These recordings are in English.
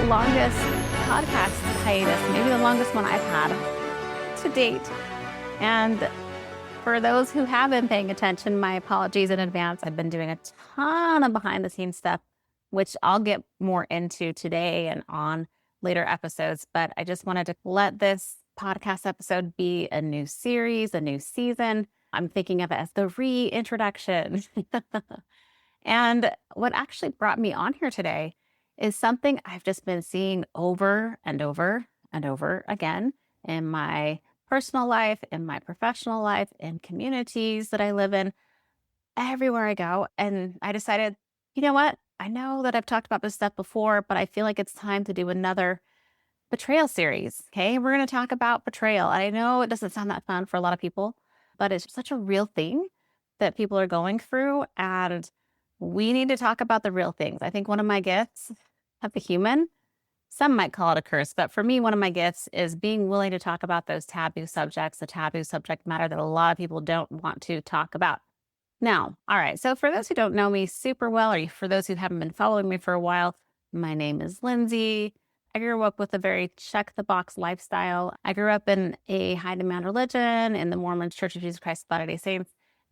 longest podcast hiatus, maybe the longest one I've had to date. And for those who have been paying attention, my apologies in advance. I've been doing a ton of behind the scenes stuff, which I'll get more into today and on later episodes. But I just wanted to let this podcast episode be a new series, a new season. I'm thinking of it as the reintroduction. And what actually brought me on here today is something I've just been seeing over and over and over again in my personal life, in my professional life, in communities that I live in, everywhere I go. And I decided, you know what? I know that I've talked about this stuff before, but I feel like it's time to do another betrayal series. Okay. We're going to talk about betrayal. I know it doesn't sound that fun for a lot of people, but it's such a real thing that people are going through. And we need to talk about the real things. I think one of my gifts of the human, some might call it a curse, but for me, one of my gifts is being willing to talk about those taboo subjects, the taboo subject matter that a lot of people don't want to talk about. Now, all right. So for those who don't know me super well, or for those who haven't been following me for a while, my name is Lindsay. I grew up with a very check the box lifestyle. I grew up in a high demand religion in the Mormon Church of Jesus Christ of Latter-day Saints.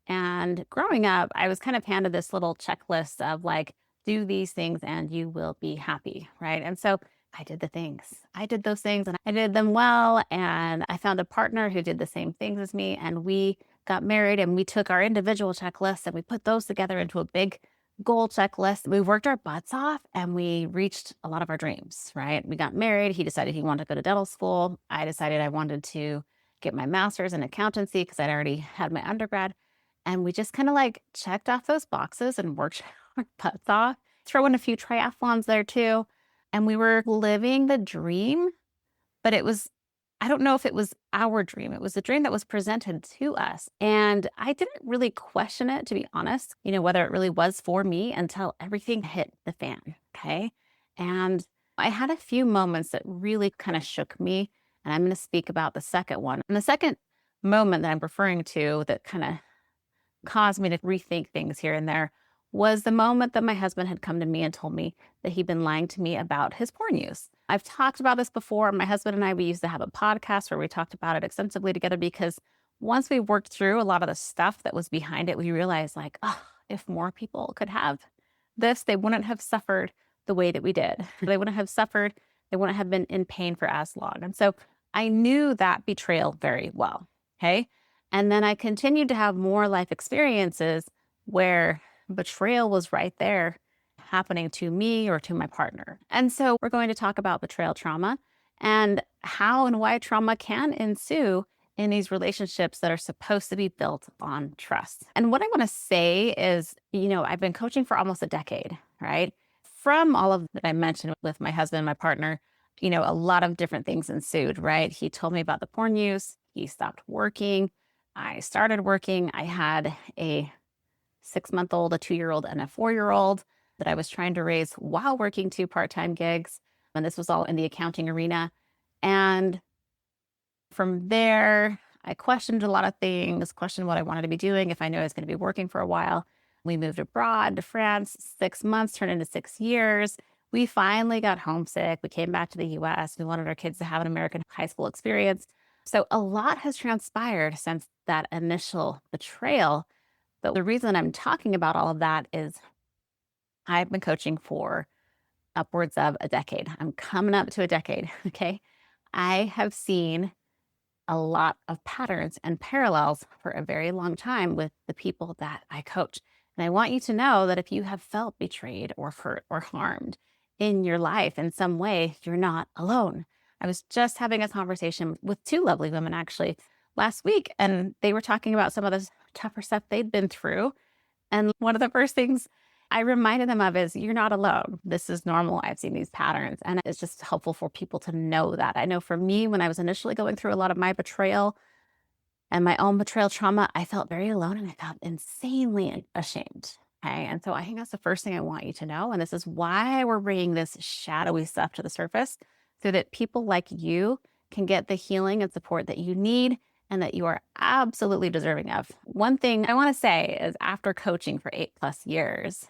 And growing up, I was kind of handed this little checklist of like, do these things and you will be happy, right? And so I did the things. I did those things and I did them well. And I found a partner who did the same things as me. And we got married and we took our individual checklists and we put those together into a big goal checklist. We worked our butts off and we reached a lot of our dreams, right? We got married. He decided he wanted to go to dental school. I decided I wanted to get my master's in accountancy because I'd already had my undergrad. And we just kind of like checked off those boxes and worked our butts off. Throw in a few triathlons there too. And we were living the dream, but I don't know if it was our dream. It was a dream that was presented to us. And I didn't really question it, to be honest, whether it really was for me until everything hit the fan. Okay. And I had a few moments that really kind of shook me. And I'm going to speak about the second one. And the second moment that I'm referring to that kind of caused me to rethink things here and there was the moment that my husband had come to me and told me that he'd been lying to me about his porn use. I've talked about this before. My husband and I, we used to have a podcast where we talked about it extensively together because once we worked through a lot of the stuff that was behind it, we realized like, oh, if more people could have this, they wouldn't have suffered the way that we did. They wouldn't have suffered. They wouldn't have been in pain for as long. And so I knew that betrayal very well. Okay. And then I continued to have more life experiences where betrayal was right there happening to me or to my partner. And so we're going to talk about betrayal trauma and how and why trauma can ensue in these relationships that are supposed to be built on trust. And what I want to say is, I've been coaching for almost a decade, right? From all of that I mentioned with my husband, my partner, a lot of different things ensued, right? He told me about the porn use. He stopped working. I started working. I had a 6-month-old, a 2-year-old, and a 4-year-old that I was trying to raise while working 2 part-time gigs. And this was all in the accounting arena. And from there, I questioned a lot of things, questioned what I wanted to be doing if I knew I was going to be working for a while. We moved abroad to France, 6 months turned into 6 years. We finally got homesick. We came back to the US. We wanted our kids to have an American high school experience. So a lot has transpired since that initial betrayal. But the reason I'm talking about all of that is I've been coaching for upwards of a decade. I'm coming up to a decade, okay? I have seen a lot of patterns and parallels for a very long time with the people that I coach. And I want you to know that if you have felt betrayed or hurt or harmed in your life in some way, you're not alone. I was just having a conversation with 2 lovely women actually last week, and they were talking about some of the tougher stuff they'd been through. And one of the first things I reminded them of is, you're not alone. This is normal. I've seen these patterns. And it's just helpful for people to know that. I know for me, when I was initially going through a lot of my betrayal and my own betrayal trauma, I felt very alone and I felt insanely ashamed. Okay. And so I think that's the first thing I want you to know. And this is why we're bringing this shadowy stuff to the surface so that people like you can get the healing and support that you need and that you are absolutely deserving of. One thing I want to say is, after coaching for 8+ years,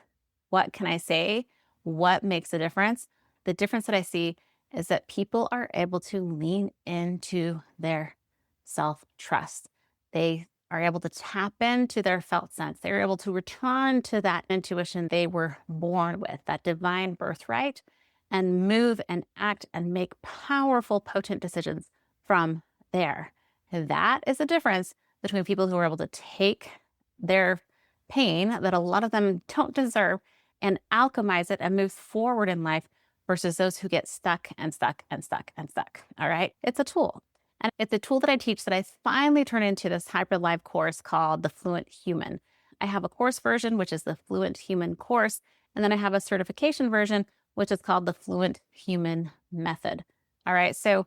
what can I say? What makes a difference? the difference that I see is that people are able to lean into their self-trust. They are able to tap into their felt sense. They're able to return to that intuition they were born with, that divine birthright, and move and act and make powerful, potent decisions from there. That is the difference between people who are able to take their pain that a lot of them don't deserve and alchemize it and move forward in life versus those who get stuck and stuck and stuck and stuck. All right. It's a tool. And it's a tool that I teach that I finally turned into this hybrid live course called the Fluent Human. I have a course version, which is the Fluent Human course. And then I have a certification version, which is called the Fluent Human Method. All right. So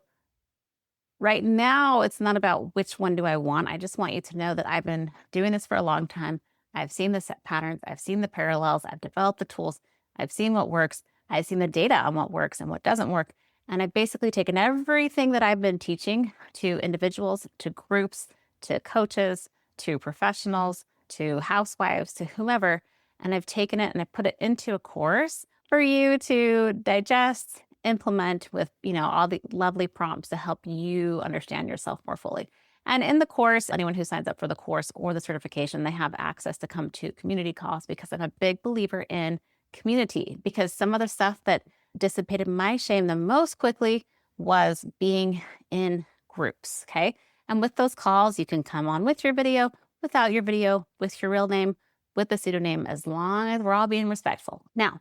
right now, it's not about which one do I want. I just want you to know that I've been doing this for a long time. I've seen the set patterns. I've seen the parallels. I've developed the tools. I've seen what works. I've seen the data on what works and what doesn't work. And I've basically taken everything that I've been teaching to individuals, to groups, to coaches, to professionals, to housewives, to whomever, and I've taken it and I put it into a course for you to digest, implement with, all the lovely prompts to help you understand yourself more fully. And in the course, anyone who signs up for the course or the certification, they have access to come to community calls because I'm a big believer in community, because some of the stuff that dissipated my shame the most quickly was being in groups. Okay. And with those calls, you can come on with your video, without your video, with your real name, with the pseudonym, as long as we're all being respectful. Now,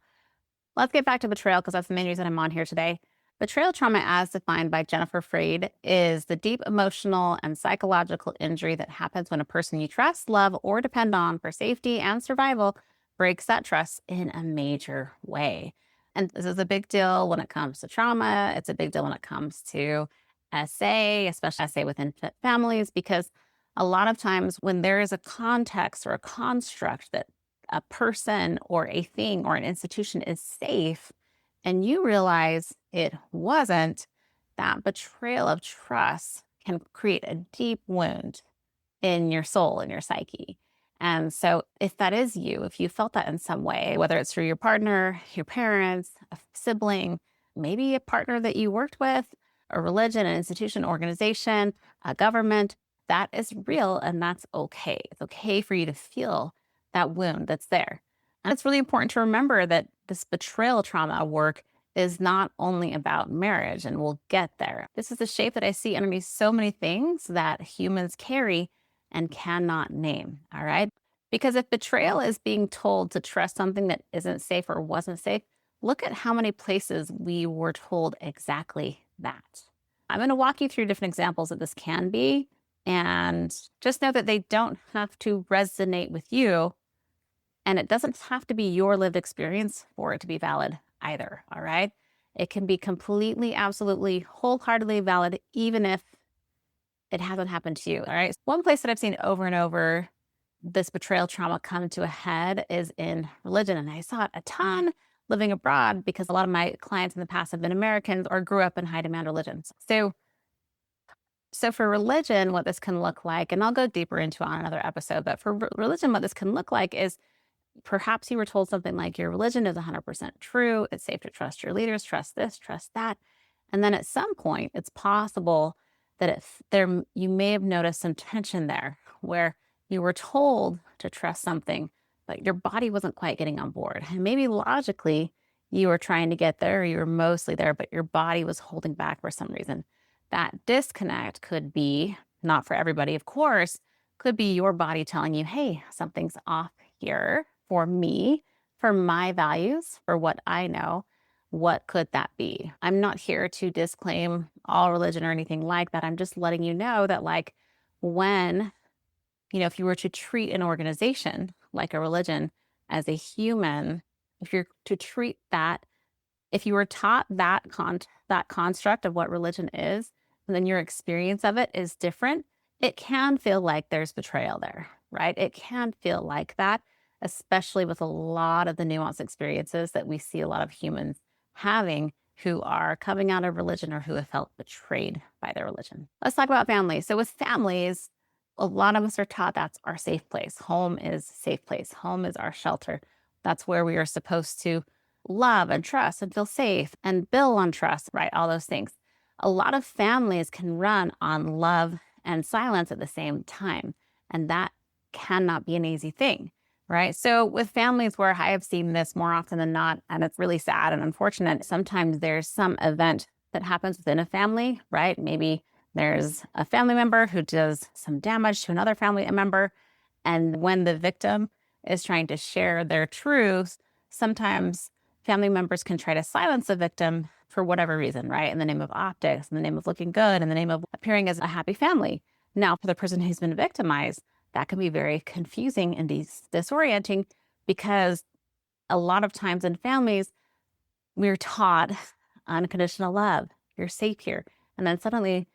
let's get back to betrayal because that's the main reason I'm on here today. Betrayal trauma, as defined by Jennifer Freyd, is the deep emotional and psychological injury that happens when a person you trust, love, or depend on for safety and survival breaks that trust in a major way. And this is a big deal when it comes to trauma. It's a big deal when it comes to SA, especially SA within families, because a lot of times when there is a context or a construct that a person or a thing or an institution is safe and you realize it wasn't, that betrayal of trust can create a deep wound in your soul, in your psyche. And so if that is you, if you felt that in some way, whether it's through your partner, your parents, a sibling, maybe a partner that you worked with, a religion, an institution, organization, a government, that is real and that's okay. It's okay for you to feel that wound that's there. And it's really important to remember that this betrayal trauma work is not only about marriage, and we'll get there. This is the shape that I see underneath so many things that humans carry and cannot name, all right? Because if betrayal is being told to trust something that isn't safe or wasn't safe, look at how many places we were told exactly that. I'm going to walk you through different examples that this can be, and just know that they don't have to resonate with you, and it doesn't have to be your lived experience for it to be valid either, all right? It can be completely, absolutely, wholeheartedly valid, even if it hasn't happened to you, all right? One place that I've seen over and over this betrayal trauma come to a head is in religion. And I saw it a ton living abroad because a lot of my clients in the past have been Americans or grew up in high demand religions. So for religion, what this can look like, and I'll go deeper into it on another episode, but for religion, what this can look like is perhaps you were told something like your religion is 100% true. It's safe to trust your leaders, trust this, trust that. And then at some point, it's possible that you may have noticed some tension there where you were told to trust something, but your body wasn't quite getting on board. And maybe logically you were trying to get there, or you were mostly there, but your body was holding back for some reason. That disconnect could be, not for everybody, of course, could be your body telling you, hey, something's off here for me, for my values, for what I know. What could that be? I'm not here to disclaim all religion or anything like that. I'm just letting you know that, like, when, if you were to treat an organization like a religion as a human, if you're to treat that, if you were taught that construct of what religion is, and then your experience of it is different, it can feel like there's betrayal there, right? It can feel like that, especially with a lot of the nuanced experiences that we see a lot of humans having who are coming out of religion or who have felt betrayed by their religion. Let's talk about families. So with families, a lot of us are taught that's our safe place. Home is safe place. Home is our shelter. That's where we are supposed to love and trust and feel safe and build on trust, right? All those things. A lot of families can run on love and silence at the same time. And that cannot be an easy thing, right? So with families where I have seen this more often than not, and it's really sad and unfortunate, sometimes there's some event that happens within a family, right? Maybe there's a family member who does some damage to another family member. And when the victim is trying to share their truths, sometimes family members can try to silence the victim for whatever reason, right? In the name of optics, in the name of looking good, in the name of appearing as a happy family. Now, for the person who's been victimized, that can be very confusing and disorienting, because a lot of times in families, we're taught unconditional love. You're safe here. And then suddenly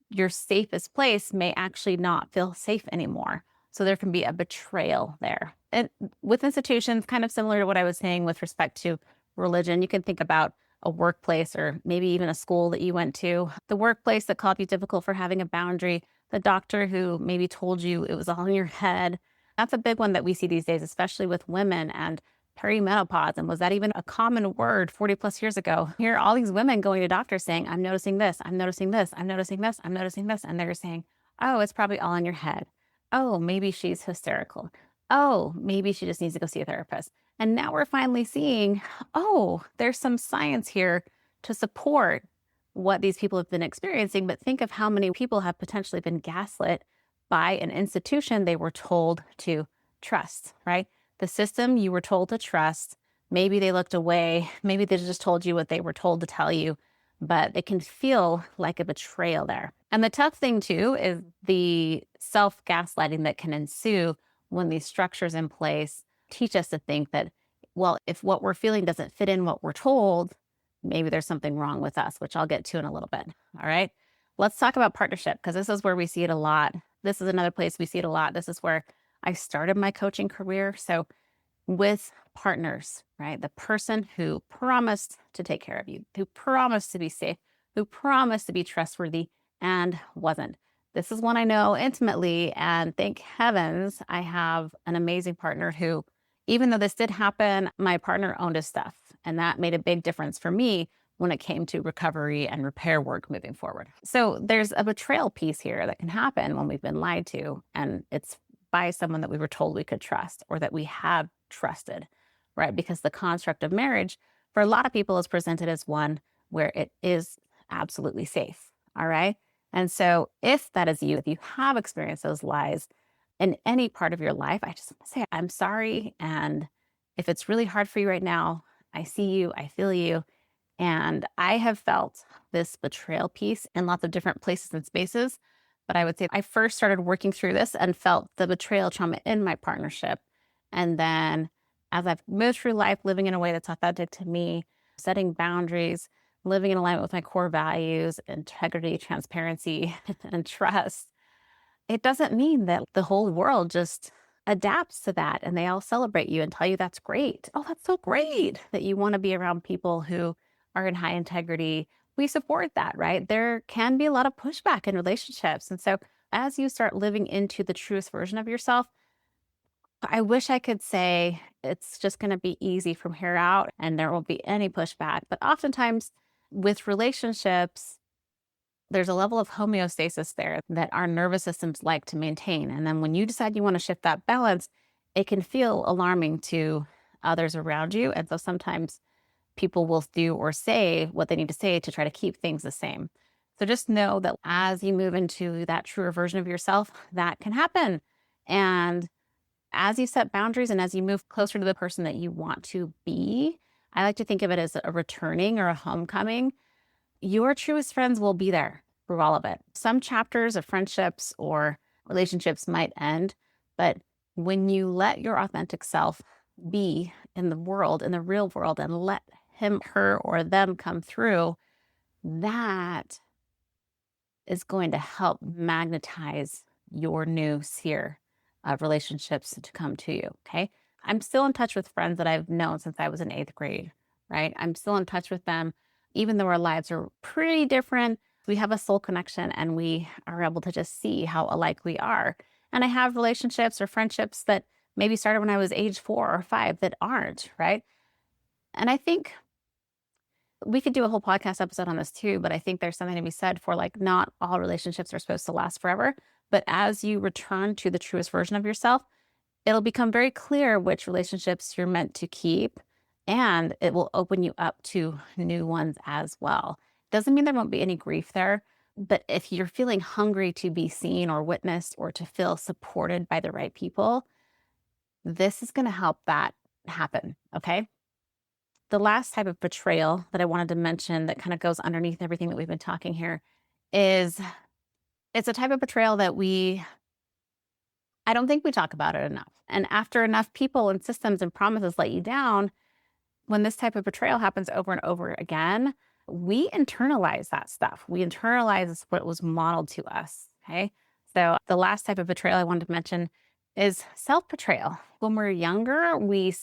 your safest place may actually not feel safe anymore. So there can be a betrayal there. And with institutions, kind of similar to what I was saying with respect to religion, you can think about a workplace or maybe even a school that you went to, the workplace that called you difficult for having a boundary, the doctor who maybe told you it was all in your head. That's a big one that we see these days, especially with women and perimenopause. And was that even a common word 40 plus years ago? Here are all these women going to doctors saying, I'm noticing this, I'm noticing this, I'm noticing this, I'm noticing this. And they're saying, oh, it's probably all in your head. Oh, maybe she's hysterical. Oh, maybe she just needs to go see a therapist. And now we're finally seeing, oh, there's some science here to support what these people have been experiencing. But think of how many people have potentially been gaslit by an institution they were told to trust, right? The system you were told to trust, maybe they looked away, maybe they just told you what they were told to tell you, but it can feel like a betrayal there. And the tough thing too is the self-gaslighting that can ensue when these structures in place teach us to think that, well, if what we're feeling doesn't fit in what we're told, maybe there's something wrong with us, which I'll get to in a little bit. All right. Let's talk about partnership, because this is where we see it a lot. This is another place we see it a lot. This is where I started my coaching career. So with partners, right? The person who promised to take care of you, who promised to be safe, who promised to be trustworthy and wasn't. This is one I know intimately, and thank heavens I have an amazing partner who, even though this did happen, my partner owned his stuff, and that made a big difference for me when it came to recovery and repair work moving forward. So there's a betrayal piece here that can happen when we've been lied to, and it's by someone that we were told we could trust or that we have trusted, right? Because the construct of marriage for a lot of people is presented as one where it is absolutely safe. All right. And so if that is you, if you have experienced those lies in any part of your life, I just want to say, I'm sorry. And if it's really hard for you right now, I see you, I feel you. And I have felt this betrayal piece in lots of different places and spaces. But I would say I first started working through this and felt the betrayal trauma in my partnership. And then as I've moved through life, living in a way that's authentic to me, setting boundaries, living in alignment with my core values, integrity, transparency, and trust, it doesn't mean that the whole world just adapts to that and they all celebrate you and tell you that's great. Oh, that's so great that you want to be around people who are in high integrity. We support that, right? There can be a lot of pushback in relationships. And so as you start living into the truest version of yourself, I wish I could say it's just going to be easy from here out and there won't be any pushback. But oftentimes with relationships, there's a level of homeostasis there that our nervous systems like to maintain. And then when you decide you want to shift that balance, it can feel alarming to others around you. And so sometimes people will do or say what they need to say to try to keep things the same. So just know that as you move into that truer version of yourself, that can happen. And as you set boundaries and as you move closer to the person that you want to be, I like to think of it as a returning or a homecoming. Your truest friends will be there for all of it. Some chapters of friendships or relationships might end, but when you let your authentic self be in the world, in the real world, and let him, her, or them come through, that is going to help magnetize your new sphere of relationships to come to you, okay? I'm still in touch with friends that I've known since I was in 8th grade, right? I'm still in touch with them, even though our lives are pretty different. We have a soul connection and we are able to just see how alike we are. And I have relationships or friendships that maybe started when I was age 4 or 5 that aren't, right? And I think we could do a whole podcast episode on this too, but I think there's something to be said for like not all relationships are supposed to last forever. But as you return to the truest version of yourself, it'll become very clear which relationships you're meant to keep, and it will open you up to new ones as well. Doesn't mean there won't be any grief there, but if you're feeling hungry to be seen or witnessed or to feel supported by the right people, this is going to help that happen. Okay. The last type of betrayal that I wanted to mention that kind of goes underneath everything that we've been talking here is it's a type of betrayal that I don't think we talk about it enough. And after enough people and systems and promises let you down, when this type of betrayal happens over and over again, we internalize that stuff. We internalize what was modeled to us. Okay. So the last type of betrayal I wanted to mention is self-betrayal. When we're younger, we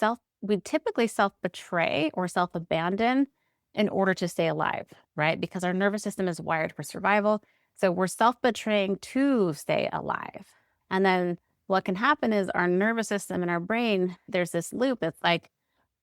typically self-betray or self-abandon in order to stay alive, right? Because our nervous system is wired for survival. So we're self-betraying to stay alive. And then what can happen is our nervous system and our brain, there's this loop. It's like,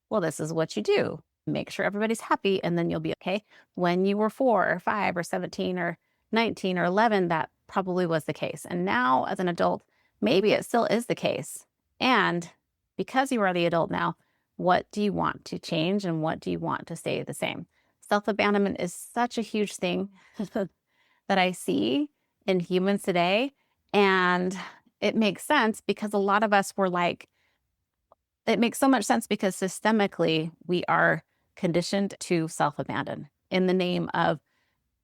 well, this is what you do. Make sure everybody's happy and then you'll be okay. When you were 4 or 5 or 17 or 19 or 11, that probably was the case. And now as an adult, maybe it still is the case. And because you are the adult now, what do you want to change and what do you want to stay the same? Self-abandonment is such a huge thing that I see in humans today. And it makes sense because a lot of us were like, it makes so much sense because systemically we are conditioned to self-abandon in the name of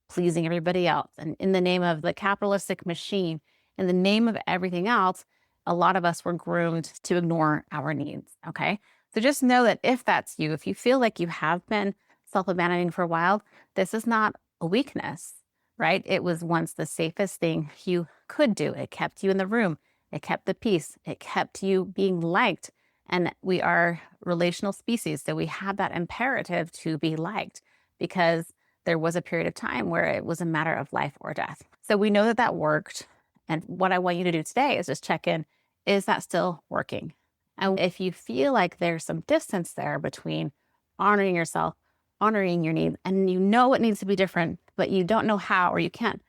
pleasing everybody else and in the name of the capitalistic machine, in the name of everything else. A lot of us were groomed to ignore our needs. Okay. So just know that if that's you, if you feel like you have been self-abandoning for a while, this is not a weakness, right? It was once the safest thing you could do. It kept you in the room. It kept the peace. It kept you being liked. And we are relational species. So we have that imperative to be liked because there was a period of time where it was a matter of life or death. So we know that that worked. And what I want you to do today is just check in. Is that still working? And if you feel like there's some distance there between honoring yourself, honoring your needs, and you know it needs to be different, but you don't know how, or you can't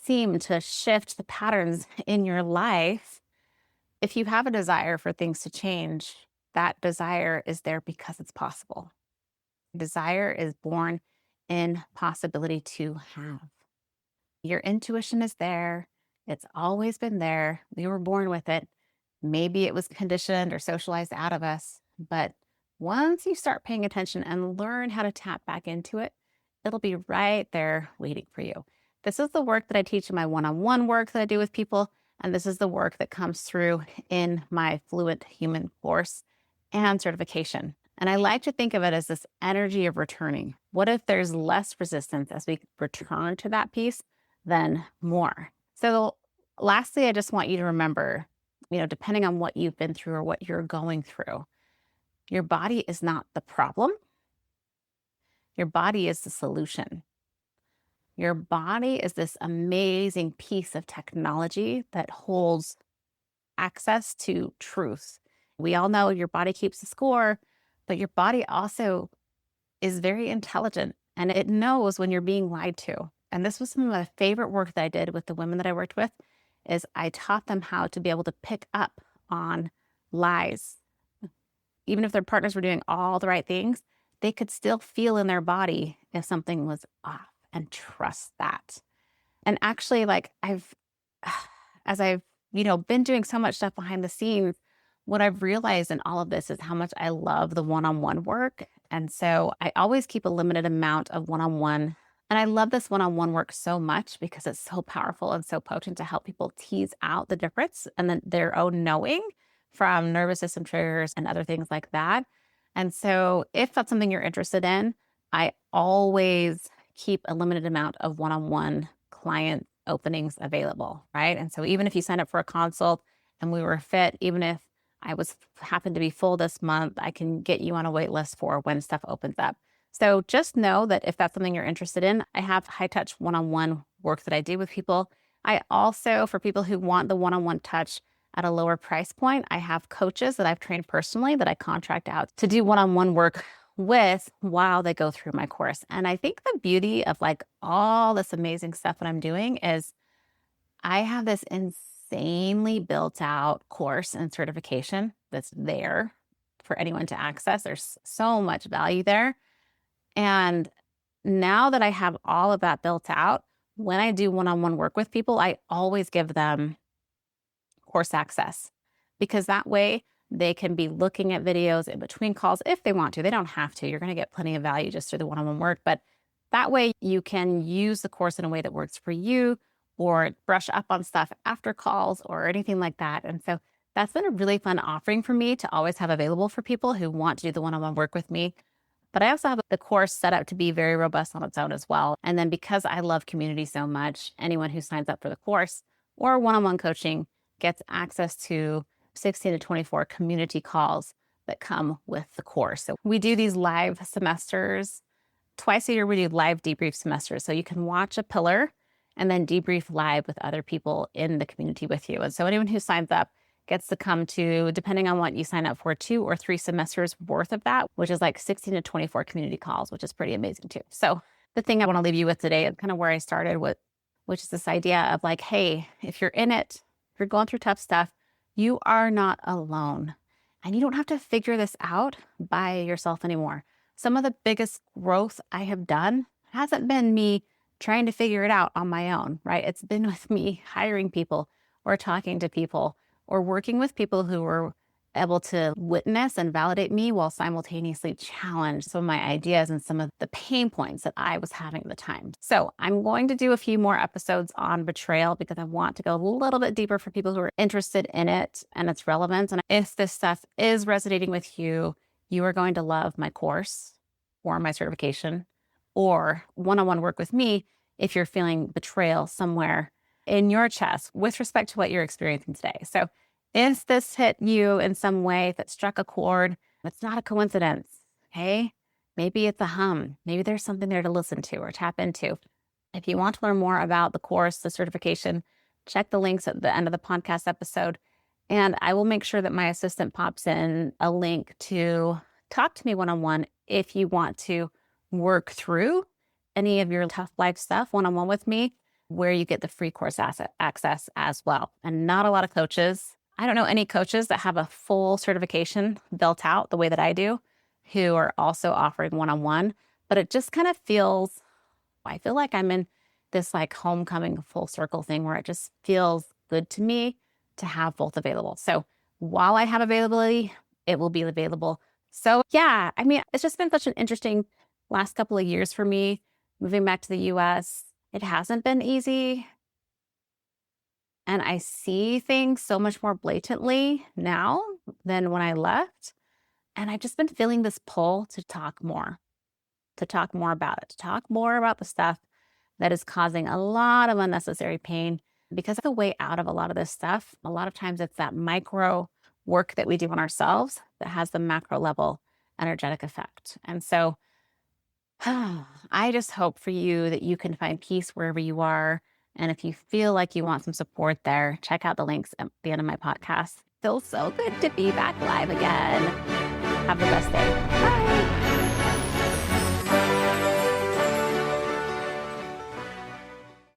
seem to shift the patterns in your life, if you have a desire for things to change, that desire is there because it's possible. Desire is born in possibility to have. Your intuition is there. It's always been there. We were born with it. Maybe it was conditioned or socialized out of us. But once you start paying attention and learn how to tap back into it, it'll be right there waiting for you. This is the work that I teach in my one-on-one work that I do with people. And this is the work that comes through in my Fluent human course and certification. And I like to think of it as this energy of returning. What if there's less resistance as we return to that piece than more? So lastly, I just want you to remember, depending on what you've been through or what you're going through, your body is not the problem. Your body is the solution. Your body is this amazing piece of technology that holds access to truth. We all know your body keeps the score, but your body also is very intelligent and it knows when you're being lied to. And this was some of my favorite work that I did with the women that I worked with, is I taught them how to be able to pick up on lies. Even if their partners were doing all the right things, they could still feel in their body if something was off and trust that. And actually, as I've, been doing so much stuff behind the scenes, what I've realized in all of this is how much I love the one-on-one work. And so I always keep a limited amount of one-on-one. And I love this one-on-one work so much because it's so powerful and so potent to help people tease out the difference and then their own knowing from nervous system triggers and other things like that. And so if that's something you're interested in, I always keep a limited amount of one-on-one client openings available, right? And so even if you sign up for a consult and we were fit, even if I happened to be full this month, I can get you on a wait list for when stuff opens up. So just know that if that's something you're interested in, I have high touch one-on-one work that I do with people. I also, for people who want the one-on-one touch at a lower price point, I have coaches that I've trained personally that I contract out to do one-on-one work with while they go through my course. And I think the beauty of like all this amazing stuff that I'm doing is I have this insanely built out course and certification that's there for anyone to access. There's so much value there. And now that I have all of that built out, when I do one-on-one work with people, I always give them course access because that way they can be looking at videos in between calls if they want to. They don't have to. You're going to get plenty of value just through the one-on-one work, but that way you can use the course in a way that works for you or brush up on stuff after calls or anything like that. And so that's been a really fun offering for me to always have available for people who want to do the one-on-one work with me. But I also have the course set up to be very robust on its own as well. And then because I love community so much, anyone who signs up for the course or one-on-one coaching gets access to 16 to 24 community calls that come with the course. So we do these live semesters. Twice a year, we do live debrief semesters. So you can watch a pillar and then debrief live with other people in the community with you. And so anyone who signs up gets to come to, depending on what you sign up for, 2 or 3 semesters worth of that, which is like 16 to 24 community calls, which is pretty amazing too. So the thing I want to leave you with today is kind of where I started with, which is this idea of like, hey, if you're in it, if you're going through tough stuff, you are not alone. And you don't have to figure this out by yourself anymore. Some of the biggest growth I have done hasn't been me trying to figure it out on my own, right? It's been with me hiring people or talking to people or working with people who were able to witness and validate me while simultaneously challenge some of my ideas and some of the pain points that I was having at the time. So I'm going to do a few more episodes on betrayal because I want to go a little bit deeper for people who are interested in it and its relevance. And if this stuff is resonating with you, you are going to love my course or my certification or one-on-one work with me if you're feeling betrayal somewhere in your chest with respect to what you're experiencing today. So if this hit you in some way that struck a chord, it's not a coincidence, okay? Maybe it's a hum. Maybe there's something there to listen to or tap into. If you want to learn more about the course, the certification, check the links at the end of the podcast episode. And I will make sure that my assistant pops in a link to talk to me one-on-one if you want to work through any of your tough life stuff one-on-one with me, where you get the free course access as well. And not a lot of coaches. I don't know any coaches that have a full certification built out the way that I do, who are also offering one-on-one, but it just kind of feels, I feel like I'm in this like homecoming full circle thing where it just feels good to me to have both available. So while I have availability, it will be available. So yeah, I mean, it's just been such an interesting last couple of years for me moving back to the US. It hasn't been easy. And I see things so much more blatantly now than when I left. And I've just been feeling this pull to talk more about it, to talk more about the stuff that is causing a lot of unnecessary pain. Because the way out of a lot of this stuff, a lot of times it's that micro work that we do on ourselves that has the macro level energetic effect. And so I just hope for you that you can find peace wherever you are. And if you feel like you want some support there, check out the links at the end of my podcast. Feels so good to be back live again. Have the best day. Bye.